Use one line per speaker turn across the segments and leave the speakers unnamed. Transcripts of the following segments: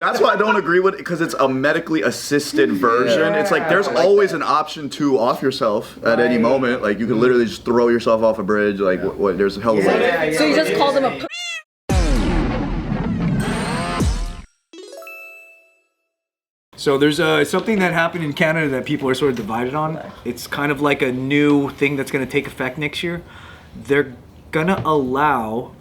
That's why I don't agree with it, because it's a medically assisted version. It's like there's always an option to off yourself at any moment. Like you can literally just throw yourself off a bridge. Like what there's a hell of a way.
So you just call them a
So there's something that happened in Canada that people are sort of divided on. It's kind of like a new thing that's going to take effect next year. They're going to allow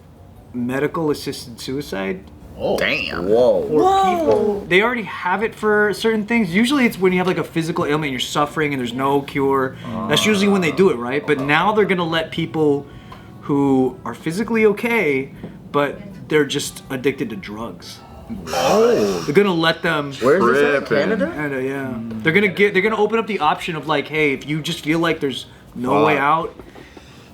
medical assisted suicide.
Oh, damn.
Whoa.
People, they already have it for certain things. Usually it's when you have like a physical ailment and you're suffering and there's no cure. That's usually when they do it, right? But now they're gonna let people who are physically okay, but they're just addicted to drugs.
Oh.
They're gonna let them.
Where is this at? Canada?
Canada, yeah. They're gonna open up the option of like, hey, if you just feel like there's no way out,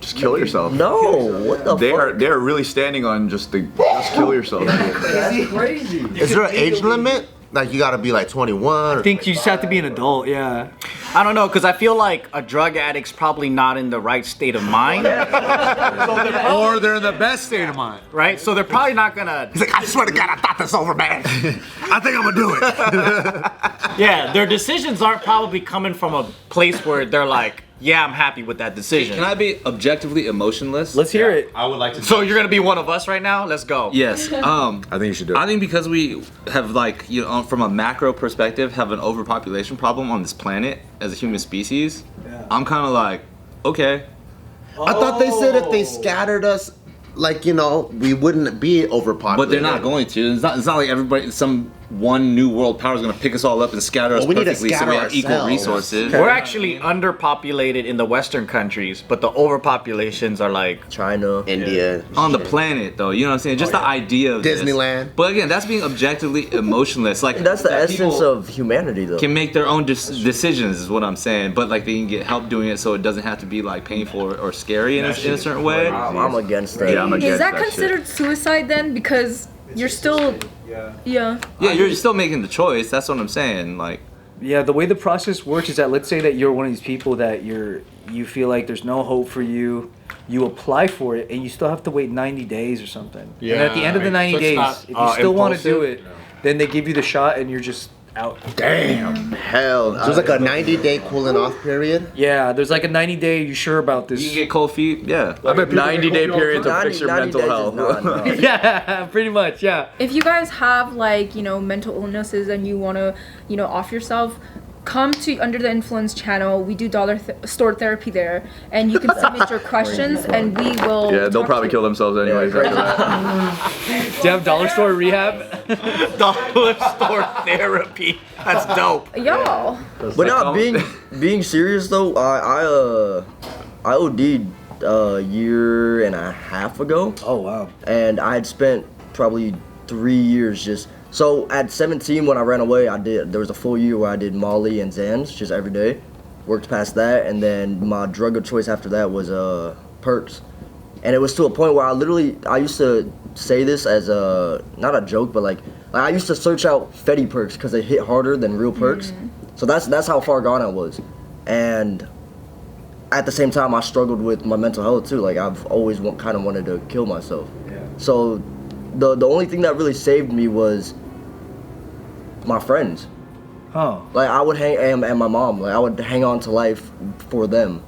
just kill yourself.
No, what the fuck?
They're really standing on just kill yourself.
That's crazy.
Is there an age limit? Like you gotta be like 21?
I think you just have to be an adult, yeah.
I don't know, because I feel like a drug addict's probably not in the right state of mind.
Or they're in the best state of mind.
Right? So they're probably not gonna...
He's like, I swear to God, I thought this over, man. I think I'm gonna do it.
Yeah, their decisions aren't probably coming from a place where they're like, yeah, I'm happy with that decision.
Can I be objectively emotionless?
Let's hear it.
I would like to.
So you're gonna be one of us right now? Let's go.
Yes.
I think you should do it.
I think because we have like, you know, from a macro perspective, have an overpopulation problem on this planet as a human species. Yeah. I'm kind of like, okay.
I thought they said if they scattered us, like, you know, we wouldn't be overpopulated.
But they're not going to. It's not like everybody, some one new world power is going to pick us all up and scatter us perfectly so we have equal resources.
We're actually underpopulated in the Western countries, but the overpopulations are like
China,
India.
On the planet, though, you know what I'm saying? Just the idea of
Disneyland.
This. But again, that's being objectively emotionless. Like
that's the essence of humanity, though.
Can make their own decisions, is what I'm saying. But like they can get help doing it, so it doesn't have to be like painful or scary in a certain way.
I'm against that.
Yeah, I'm against
Is that
that
considered suicide then? Because you're still, yeah,
you're still making the choice. That's what I'm saying. Like,
yeah, the way the process works is that let's say that you're one of these people that you feel like there's no hope for you. You apply for it and you still have to wait 90 days or something. Yeah, and at the end of the 90 days, if you still want to do it, then they give you the shot and you're just out.
Damn. Hell. So it's like a 90-day cooling off period?
Yeah, there's like a 90-day, you sure about this?
You can get cold feet, yeah.
I bet 90-day period to fix your mental health.
Yeah, pretty much, yeah.
if you guys have like, you know, mental illnesses and you want to, you know, off yourself, come to Under the Influence channel. We do dollar store therapy there, and you can submit your questions and we will.
Yeah, they'll probably kill themselves anyways.
Do you have dollar store rehab?
Dollar store therapy. That's dope.
Y'all.
But not being serious though, I OD'd a year and a half ago.
Oh wow.
And I had spent probably 3 years just. So at 17 when I ran away, there was a full year where I did Molly and Xans just every day. Worked past that, and then my drug of choice after that was Perks. And it was to a point where I used to say this as not a joke, but like I used to search out Fetty Perks because they hit harder than real Perks. So that's how far gone I was. And at the same time, I struggled with my mental health too. Like I've always kind of wanted to kill myself. Yeah. So the only thing that really saved me was my friends.
Oh.
Like I would and my mom. Like I would hang on to life for them.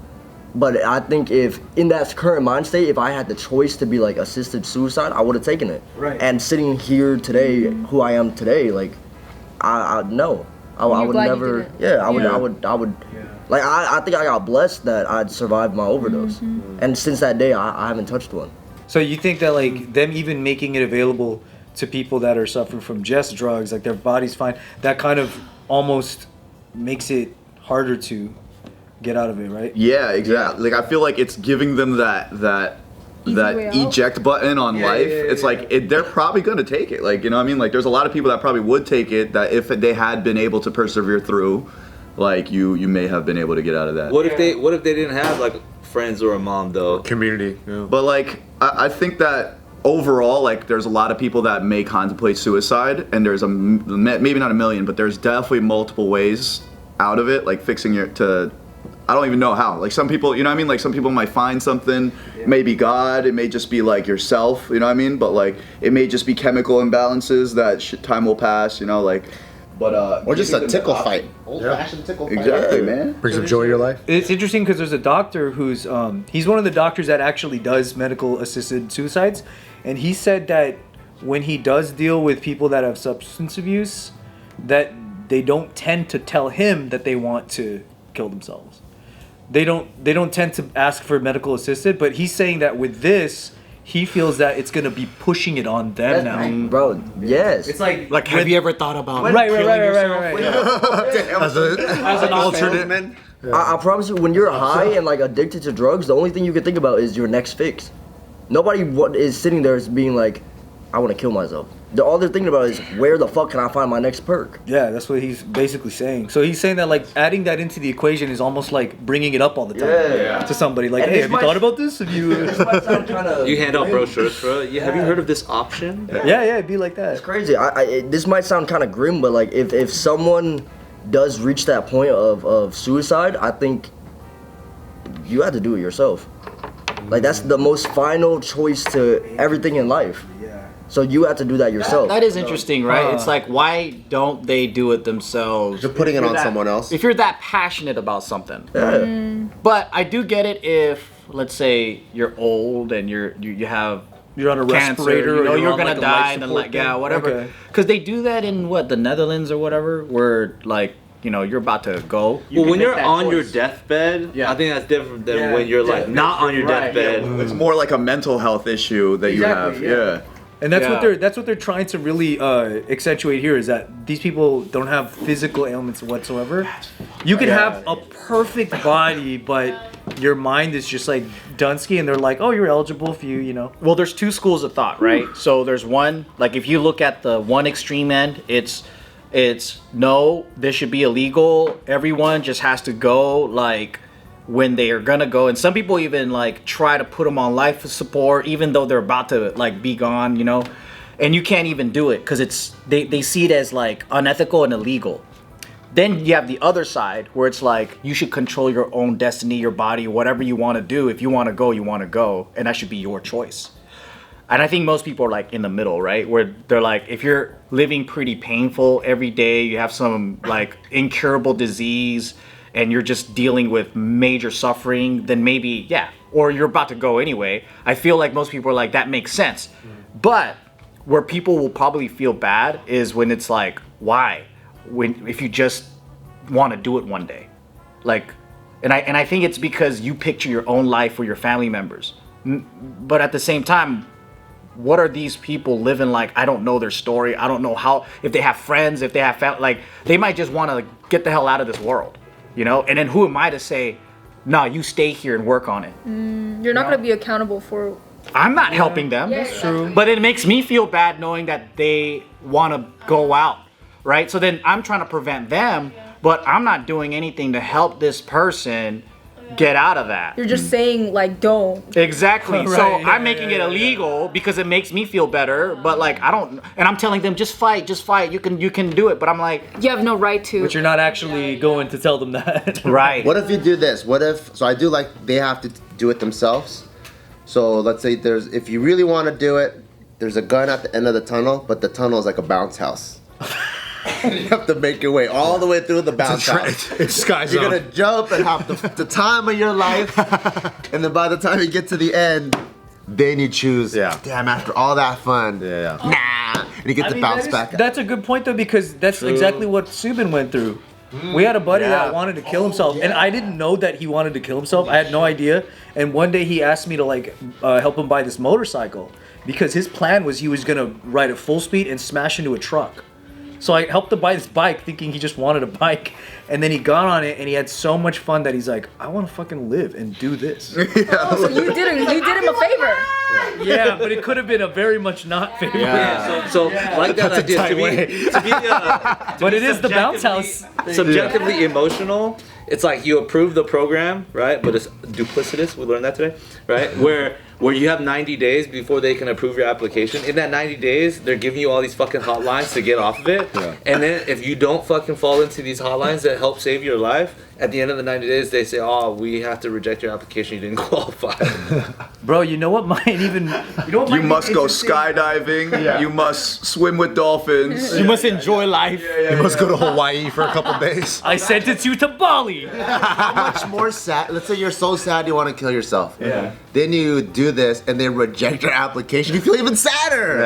But I think if in that current mind state, if I had the choice to be like assisted suicide, I would have taken it.
Right.
And sitting here today, who I am today, like I no, I would never. Yeah, I would. Yeah. Like I think I got blessed that I'd survived my overdose, and since that day, I haven't touched one.
So you think that like them even making it available to people that are suffering from just drugs, like their body's fine, that kind of almost makes it harder to get out of it, right?
Yeah, exactly. Like I feel like it's giving them that eject button on life. It's like they're probably gonna take it. Like, you know what I mean? Like there's a lot of people that probably would take it that if they had been able to persevere through, like you may have been able to get out of that.
What if they didn't have like friends or a mom though?
Community. Yeah.
But like I think that overall, like there's a lot of people that may contemplate suicide, and there's maybe not a million, but there's definitely multiple ways out of it, like fixing I don't even know how. Like some people, you know what I mean? Like some people might find something It may be God, it may just be like yourself, you know what I mean? But like, it may just be chemical imbalances that time will pass, you know, like. But
or just a tickle fight. Old-fashioned tickle fight.
Exactly, man.
Brings some joy in your life.
It's interesting because there's a doctor who's he's one of the doctors that actually does medical assisted suicides, and he said that when he does deal with people that have substance abuse, that they don't tend to tell him that they want to kill themselves. They don't tend to ask for medical assisted, but he's saying that with this, he feels that it's gonna be pushing it on them now.
Bro, yes.
It's like
have you ever thought about
right.
As an alternate.
I promise you, when you're high and like addicted to drugs, the only thing you can think about is your next fix. Nobody is sitting there as being like, I want to kill myself. All they're thinking about is, where the fuck can I find my next perk?
Yeah, that's what he's basically saying. So he's saying that like adding that into the equation is almost like bringing it up all the time to somebody. Like,
And
hey,
this
have you
might-
thought about this? Have you?
This might sound kinda
You hand out brochures for it. Have you heard of this option?
Yeah, it'd be like
It's
that.
crazy. This might sound kind of grim, but like if someone does reach that point of suicide, I think you have to do it yourself. Like that's the most final choice to everything in life. So you have to do that yourself.
That is interesting, right? It's like, why don't they do it themselves?
You're putting it on
that-
someone else.
If you're that passionate about something.
Yeah.
But I do get it if, let's say, you're old and you have
You're on a
cancer,
respirator.
you know,
or
you're
on,
gonna
like, a
die
life
and then
support
like, yeah,
thing.
whatever.
Okay.
Because they do that in what, the Netherlands or whatever, where like, you know, you're about to go.
Well, when
can
you're
make that
on your
choice.
deathbed,
Yeah.
I think that's different than
Yeah,
when you're like not on your
Right,
deathbed.
It's more like a mental health issue that you have.
Exactly, yeah. And that's
Yeah.
what they're trying to really accentuate here is that these people don't have physical ailments whatsoever. You can have a perfect body, but your mind is just like Dunsky, and they're like, oh, you're eligible if you know.
Well, there's two schools of thought, right? So there's one, like if you look at the one extreme end, it's no, this should be illegal. Everyone just has to go like when they are gonna go, and some people even like try to put them on life support even though they're about to like be gone, you know, and you can't even do it because it's they see it as like unethical and illegal. Then you have the other side where it's like you should control your own destiny, your body, whatever you want to do. If you want to go, you want to go, and that should be your choice. And I think most people are like in the middle, right? Where they're like, if you're living pretty painful every day, you have some like incurable disease, and you're just dealing with major suffering, then maybe, yeah. Or you're about to go anyway. I feel like most people are like, that makes sense. But where people will probably feel bad is when it's like, why? If you just want to do it one day. Like, and I think it's because you picture your own life for your family members. But at the same time, what are these people living like? I don't know their story. I don't know how, if they have friends, if they have family, like they might just want to get the hell out of this world, you know? And then who am I to say, nah, you stay here and work on it.
You're not going to be accountable for.
I'm not helping them.
Yeah, that's true.
But it makes me feel bad knowing that they want to go out, right? So then I'm trying to prevent them, but I'm not doing anything to help this person get out of that.
You're just saying like don't.
Exactly.
Right,
So
yeah,
I'm making it illegal because it makes me feel better, but like I don't, and I'm telling them just fight. You can do it. But I'm like,
You have no right to.
But you're not actually going to tell them that.
right.
What if you do this? What if, so I do like they have to do it themselves. So let's say if you really want to do it, there's a gun at the end of the tunnel, but the tunnel is like a bounce house. You have to make your way all the way through the bounce house.
It's Sky
You're
Zone.
gonna jump and have the time of your life, and then by the time you get to the end, then you choose.
Yeah.
Damn, after all that fun.
Yeah.
Nah. And you get to bounce back.
That's a good point though, because that's exactly what Subin went through. We had a buddy that wanted to kill himself, and I didn't know that he wanted to kill himself. I had no idea. And one day he asked me to like help him buy this motorcycle because his plan was he was gonna ride at full speed and smash into a truck. So I helped him buy this bike thinking he just wanted a bike, and then he got on it and he had so much fun that he's like, I want to fucking live and do this.
Oh, so you did him a favor.
Yeah, but it could have been a very much not favor.
Yeah. So like that idea to be
But it is the bounce house.
subjectively emotional. It's like you approve the program, right? But it's duplicitous. We learned that today, right? Where you have 90 days before they can approve your application. In that 90 days, they're giving you all these fucking hotlines to get off of it.
Yeah.
And then if you don't fucking fall into these hotlines that help save your life, at the end of the 90 days, they say, "Oh, we have to reject your application. You didn't qualify."
Bro, you know what might even
You must go skydiving. You must swim with dolphins.
You must enjoy life.
You must go to Hawaii for a couple days.
I sentenced you to Bali.
How much more sad? Let's say you're so sad you want to kill yourself. Yeah. Then you do this and they reject your application. You feel even sadder.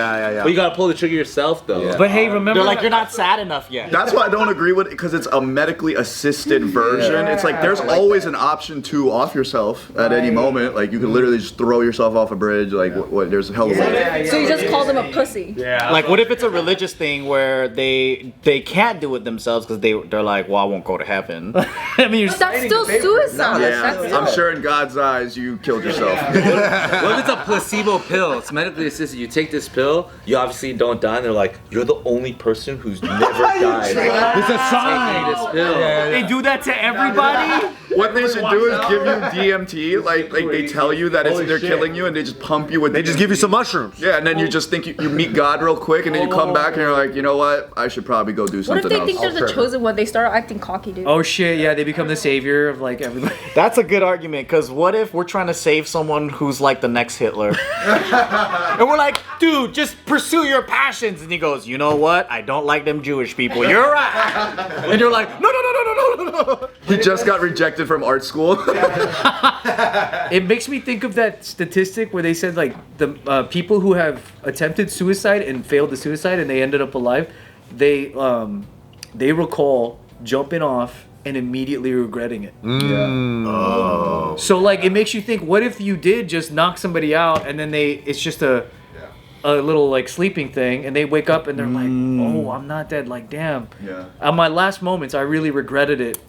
But you gotta pull the trigger yourself, though.
Yeah.
But hey, remember,
They're like, you're not sad enough yet.
That's why I don't agree with it, because it's a medically assisted version. It's like there's always an option to off yourself at any moment. Like you could literally just throw yourself off a bridge. Like what there's a hell of a
So you just call them a pussy.
Like, what if it's a religious thing where they can't do it themselves because they're like, well, I won't go to heaven.
I mean,
But that's still suicide.
Yeah, I'm sure in God's eyes you killed yourself.
What if it's a placebo pill? It's medically assisted. You take this pill, you obviously don't die, and they're like, "You're the only person who's never died."
It's a sign.
This pill.
They do that to everybody.
What they should do is give you DMT, like they tell you that they're killing you, and they just pump you with.
They just give you some mushrooms.
Yeah, and then you just think you meet God real quick, and then you come back and you're like, you know what? I should probably go do
What
something
if they
else.
think they're the chosen one? They start acting cocky, dude.
Oh shit! Yeah, they become the savior of like everybody.
That's a good argument, because what if we're trying to save someone who's like the next Hitler? And we're like, dude, just pursue your passions. And he goes, you know what? I don't like them Jewish people. You're right. And you're like, no.
He just got rejected from art school.
It makes me think of that statistic where they said like the people who have attempted suicide and failed the suicide and they ended up alive, they recall jumping off and immediately regretting it.
Oh.
So like it makes you think, what if you did just knock somebody out and then it's just a little like sleeping thing and they wake up and they're like, oh, I'm not dead. Like, damn.
Yeah.
At my last moments, I really regretted it.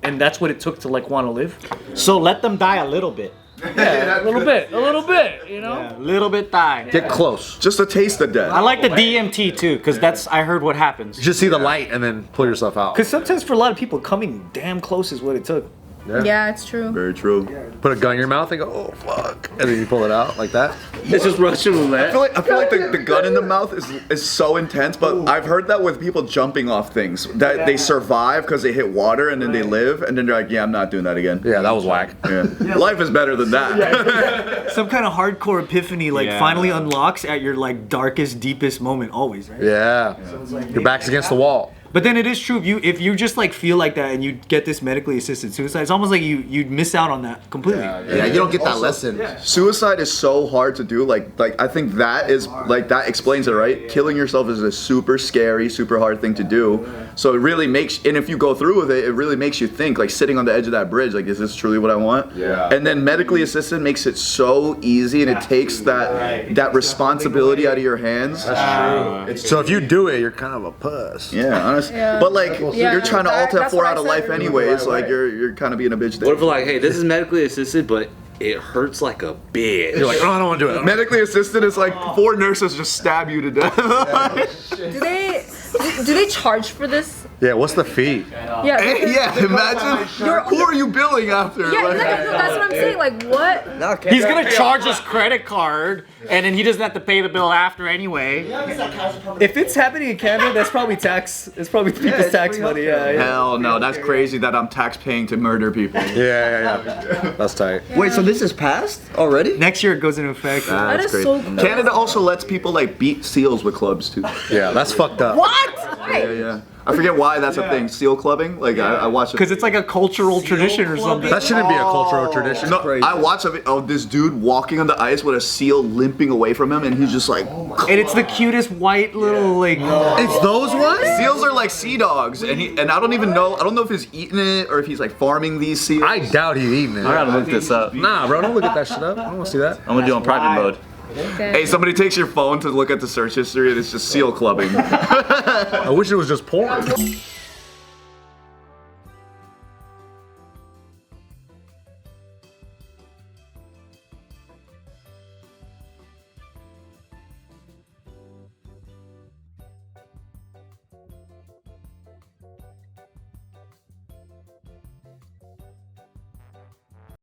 And that's what it took to like want to live.
So let them die a little bit.
Yeah, a little bit, you know?
A little bit die.
Get close.
Just a taste of death.
I like the DMT too, because I heard what happens.
You just see the light and then pull yourself out.
Because sometimes for a lot of people, coming damn close is what it took.
Yeah, it's true.
Very true.
Put a gun in your mouth and go, oh fuck, and then you pull it out like that.
It's just Russian roulette.
I feel like the gun in the mouth is so intense, but I've heard that with people jumping off things, that they survive because they hit water and then they live, and then they're like, yeah, I'm not doing that again.
Yeah, that was whack.
Yeah. Life is better than that.
Some kind of hardcore epiphany finally unlocks at your like darkest, deepest moment always, right?
Yeah. Your back's against the wall.
But then it is true, if you just like feel like that and you get this medically assisted suicide, it's almost like you'd miss out on that completely.
Yeah, you don't get that lesson.
Suicide is so hard to do. Like I think that is like that explains it, right? Killing yourself is a super scary, super hard thing to do. So it really makes, and if you go through with it, it really makes you think, like sitting on the edge of that bridge, like, is this truly what I want?
Yeah.
And then medically assisted makes it so easy, and it takes that responsibility out of your hands.
That's true. So if you do it, you're kind of a puss.
Yeah, honestly.
Yeah.
But like, you're trying to alt
That's
F4
what I
out of
said.
life anyways. Like you're kind of being a bitch.
What if like, hey, this is medically assisted, but it hurts like a bitch.
You're like, oh, I don't want to do it.
Medically assisted is like 4 nurses just stab you to death.
Do they charge for this?
Yeah, what's the fee?
Yeah.
Yeah, imagine. Who are you billing after?
Yeah,
Like-
exactly. That's what I'm saying. Like, what?
He's gonna charge his credit card, and then he doesn't have to pay the bill after anyway.
If it's happening in Canada, that's probably tax. It's probably people's tax money. Yeah.
Hell no, that's crazy that I'm tax paying to murder people.
Yeah. That's tight.
Wait, so this is passed already?
Next year it goes into effect.
That is so cool.
Canada also lets people like beat seals with clubs too.
Yeah, that's fucked up.
Yeah. I forget why that's a thing. Seal clubbing? Like I watched it.
Because it's like a cultural tradition or something.
That shouldn't be a cultural tradition.
No, I watched this dude walking on the ice with a seal limping away from him, and he's just like.
And it's the cutest white little like.
It's those ones?
Seals are like sea dogs, and I don't even know. I don't know if he's eating it or if he's like farming these seals.
I doubt he's eating it.
I gotta look this up.
Nah, bro, don't look at that shit up. I don't want to see that.
I'm gonna do it on private mode.
Hey, somebody takes your phone to look at the search history, and it's just seal clubbing.
I wish it was just porn.